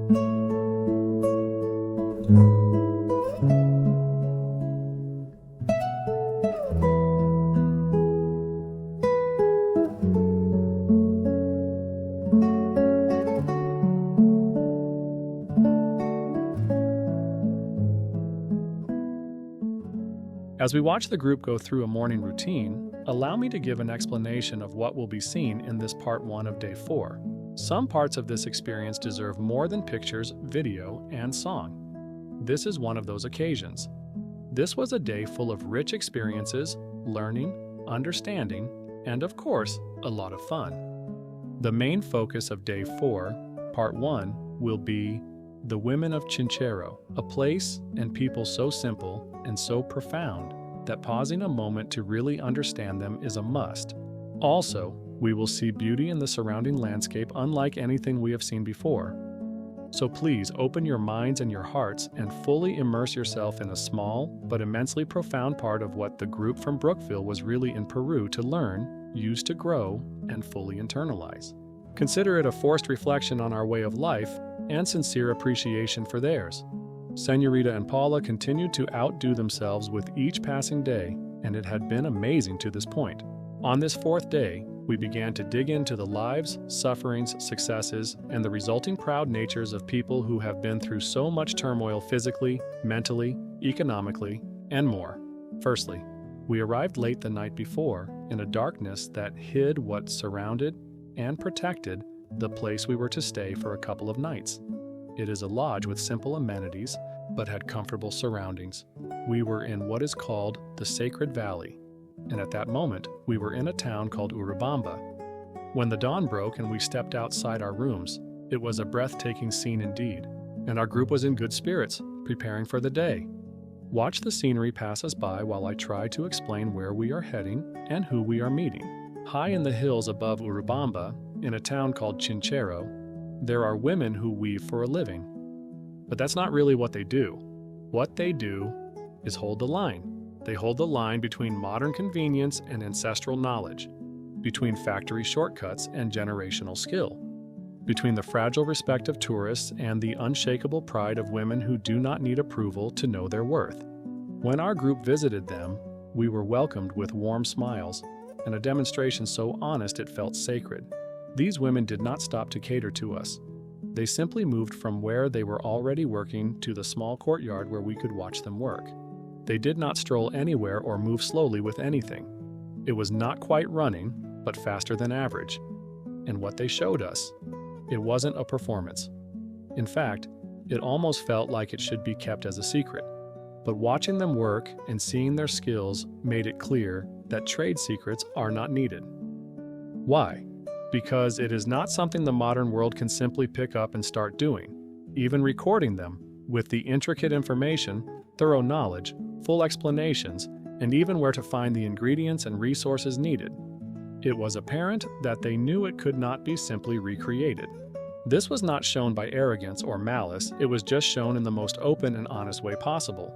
As we watch the group go through a morning routine, allow me to give an explanation of what will be seen in this part 1 of Day 4. Some parts of this experience deserve more than pictures, video, and song. This is one of those occasions. This was a day full of rich experiences, learning, understanding, and of course, a lot of fun. The main focus of Day 4, Part 1, will be the women of Chinchero, a place and people so simple and so profound that pausing a moment to really understand them is a must. Also, we will see beauty in the surrounding landscape unlike anything we have seen before. So please open your minds and your hearts and fully immerse yourself in a small but immensely profound part of what the group from Brookville was really in Peru to learn, use to grow, and fully internalize. Consider it a forced reflection on our way of life and sincere appreciation for theirs. Senorita and Paula continued to outdo themselves with each passing day, and it had been amazing to this point. On this 4th day, we began to dig into the lives, sufferings, successes, and the resulting proud natures of people who have been through so much turmoil physically, mentally, economically, and more. Firstly, we arrived late the night before in a darkness that hid what surrounded and protected the place we were to stay for a couple of nights. It is a lodge with simple amenities, but had comfortable surroundings. We were in what is called the Sacred Valley, and at that moment, we were in a town called Urubamba. When the dawn broke and we stepped outside our rooms, it was a breathtaking scene indeed, and our group was in good spirits, preparing for the day. Watch the scenery pass us by while I try to explain where we are heading and who we are meeting. High in the hills above Urubamba, in a town called Chinchero, there are women who weave for a living. But that's not really what they do. What they do is hold the line. They hold the line between modern convenience and ancestral knowledge, between factory shortcuts and generational skill, between the fragile respect of tourists and the unshakable pride of women who do not need approval to know their worth. When our group visited them, we were welcomed with warm smiles and a demonstration so honest it felt sacred. These women did not stop to cater to us. They simply moved from where they were already working to the small courtyard where we could watch them work. They did not stroll anywhere or move slowly with anything. It was not quite running, but faster than average. And what they showed us, it wasn't a performance. In fact, it almost felt like it should be kept as a secret. But watching them work and seeing their skills made it clear that trade secrets are not needed. Why? Because it is not something the modern world can simply pick up and start doing. Even recording them, with the intricate information, thorough knowledge, full explanations, and even where to find the ingredients and resources needed. It was apparent that they knew it could not be simply recreated. This was not shown by arrogance or malice, it was just shown in the most open and honest way possible.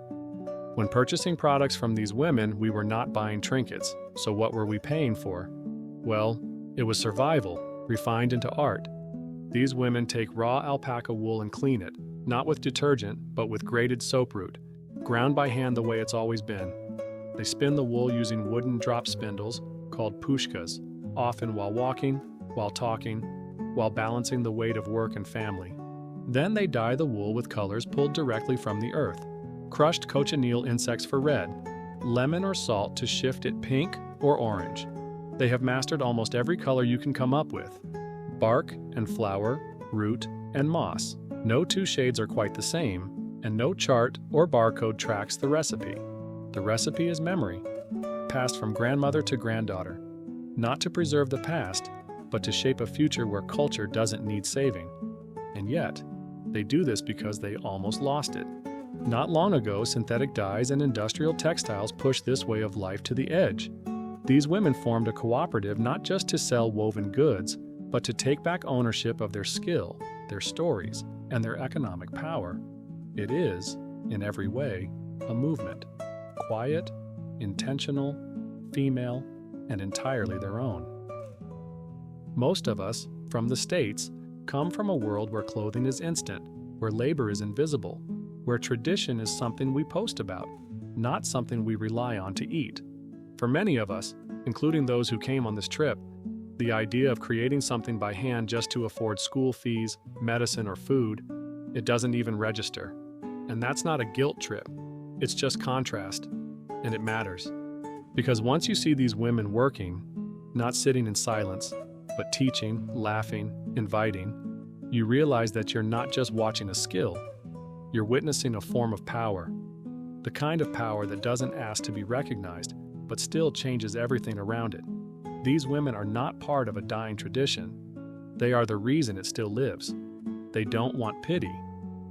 When purchasing products from these women, we were not buying trinkets, so what were we paying for? Well, it was survival, refined into art. These women take raw alpaca wool and clean it, not with detergent, but with grated soap root, ground by hand the way it's always been. They spin the wool using wooden drop spindles, called pushkas, often while walking, while talking, while balancing the weight of work and family. Then they dye the wool with colors pulled directly from the earth. Crushed cochineal insects for red, lemon or salt to shift it pink or orange. They have mastered almost every color you can come up with. Bark and flower, root and moss. No two shades are quite the same, and no chart or barcode tracks the recipe. The recipe is memory, passed from grandmother to granddaughter. Not to preserve the past, but to shape a future where culture doesn't need saving. And yet, they do this because they almost lost it. Not long ago, synthetic dyes and industrial textiles pushed this way of life to the edge. These women formed a cooperative not just to sell woven goods, but to take back ownership of their skill, their stories, and their economic power. It is, in every way, a movement. Quiet, intentional, female, and entirely their own. Most of us, from the States, come from a world where clothing is instant, where labor is invisible, where tradition is something we post about, not something we rely on to eat. For many of us, including those who came on this trip, the idea of creating something by hand just to afford school fees, medicine, or food, it doesn't even register. And that's not a guilt trip. It's just contrast. And it matters. Because once you see these women working, not sitting in silence, but teaching, laughing, inviting, you realize that you're not just watching a skill, you're witnessing a form of power. The kind of power that doesn't ask to be recognized, but still changes everything around it. These women are not part of a dying tradition. They are the reason it still lives. They don't want pity.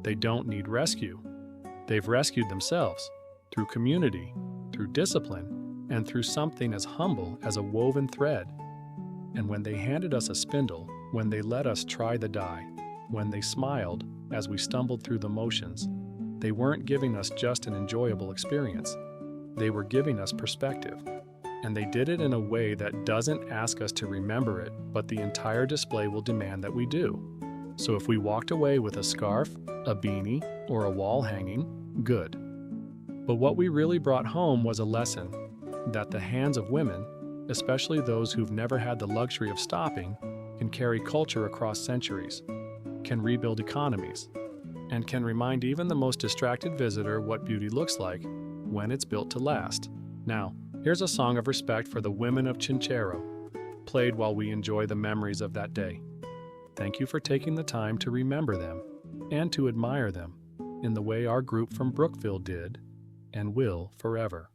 They don't need rescue. They've rescued themselves through community, through discipline, and through something as humble as a woven thread. And when they handed us a spindle, when they let us try the dye, when they smiled as we stumbled through the motions, they weren't giving us just an enjoyable experience. They were giving us perspective. And they did it in a way that doesn't ask us to remember it, but the entire display will demand that we do. So if we walked away with a scarf, a beanie, or a wall hanging, good. But what we really brought home was a lesson that the hands of women, especially those who've never had the luxury of stopping, can carry culture across centuries, can rebuild economies, and can remind even the most distracted visitor what beauty looks like when it's built to last. Now, here's a song of respect for the women of Chinchero, played while we enjoy the memories of that day. Thank you for taking the time to remember them and to admire them in the way our group from Brookville did and will forever.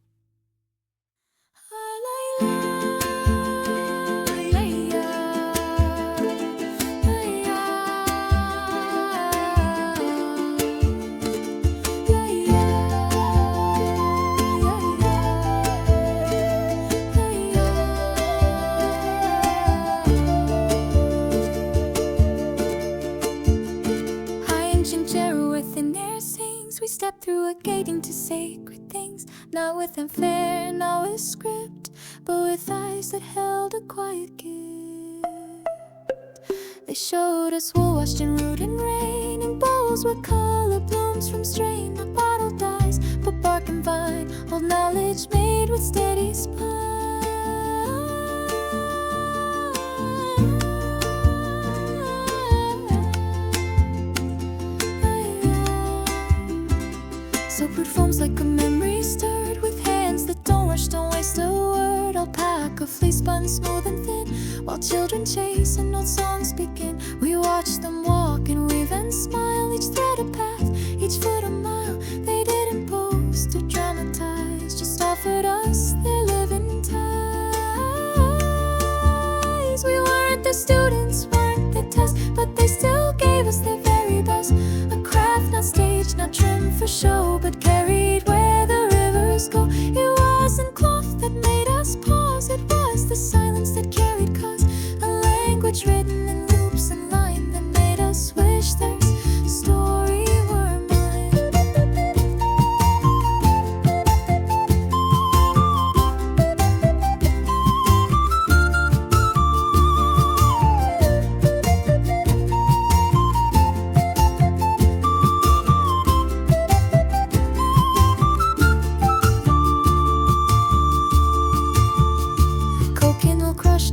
We step through a gate into sacred things, not with fanfare, not with script, but with eyes that held a quiet gift. They showed us wool washed in root and rain, and bowls where color blooms from strain, not bottle dyes, but bark and vine, old knowledge made with steady spine. So put foams like a memory stirred, with hands that don't rush, don't waste a word. Alpaca fleece spun smooth and thin, while children chase and old songs begin. We watch them walk and weave and smile, each thread a path, each foot a mile. They didn't boast or dramatize, just offered us their living ties. We weren't the students, weren't the test, but they still gave us their very best. A craft not staged, not trimmed for show, but carried where the rivers go. It wasn't cloth that made us pause, it was the silence that carried cause. A language written in loops and line that made us wish their story were mine.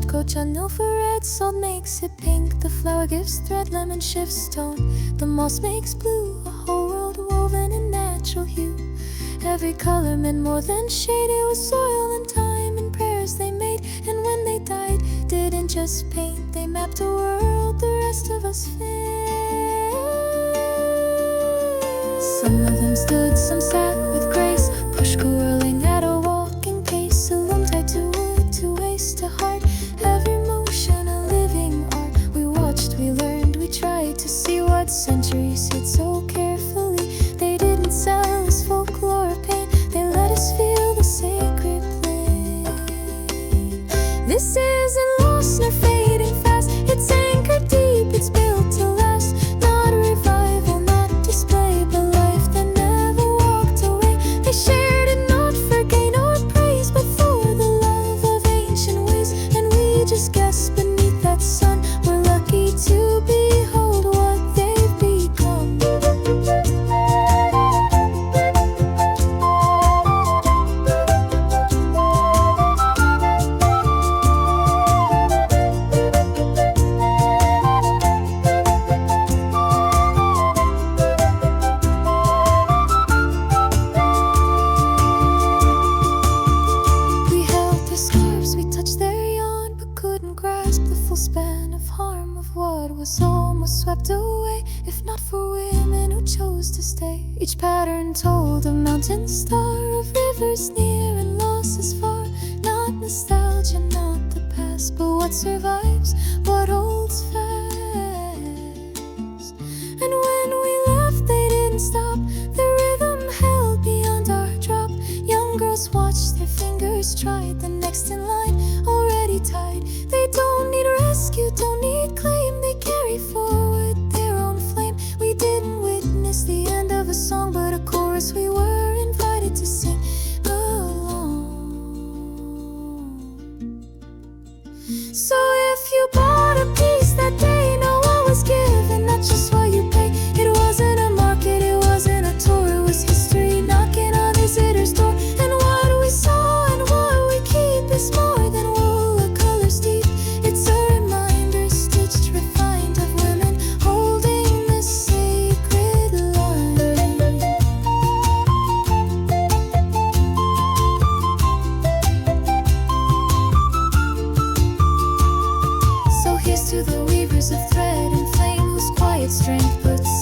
Cochineal for red, salt makes it pink. The flower gives thread, lemon shifts tone. The moss makes blue, a whole world woven in natural hue. Every color meant more than shade, it was soil and time and prayers they made. And when they died, didn't just paint, they mapped a world the rest of us failed. Some of them stood, some sat with grace, pushka whirling at a walking pace. A loom tied to wood, to waist, to heart. Every motion a living art. We watched, we learned, we tried to see what centuries hid so carefully. They didn't sell us folklore or pain, they let us feel the sacred plane. This isn't lost nor fading fast, it's anchored deep, it's built to last. Not a revival, not display, but life that never walked away. They shared it not for gain or praise, but for the love of ancient ways. And we just guess beneath that sun, we're lucky to behold what they've become. away if not for women who chose to stay. Each pattern told a mountain star of rivers near and losses far. Not nostalgia, not the past, but what survives, what holds fast. And when we laughed, they didn't stop. The rhythm held beyond our drop. Young girls watched their fingers tried. The next in line, already tied. They don't need rescue, don't need claim. They carry forward their own flame. We didn't witness the end of a song, but a chorus we were invited to sing along. So if you bought a piece that day, know what was given, not just what you pay. It wasn't a market, it wasn't a tour, it was history knocking on visitors' door. And what we saw and what we keep is more than wool or colors deep. It's a reminder, stitched, refined, of women holding the sacred line. So here's to the weavers of thread and flame, whose quiet strength puts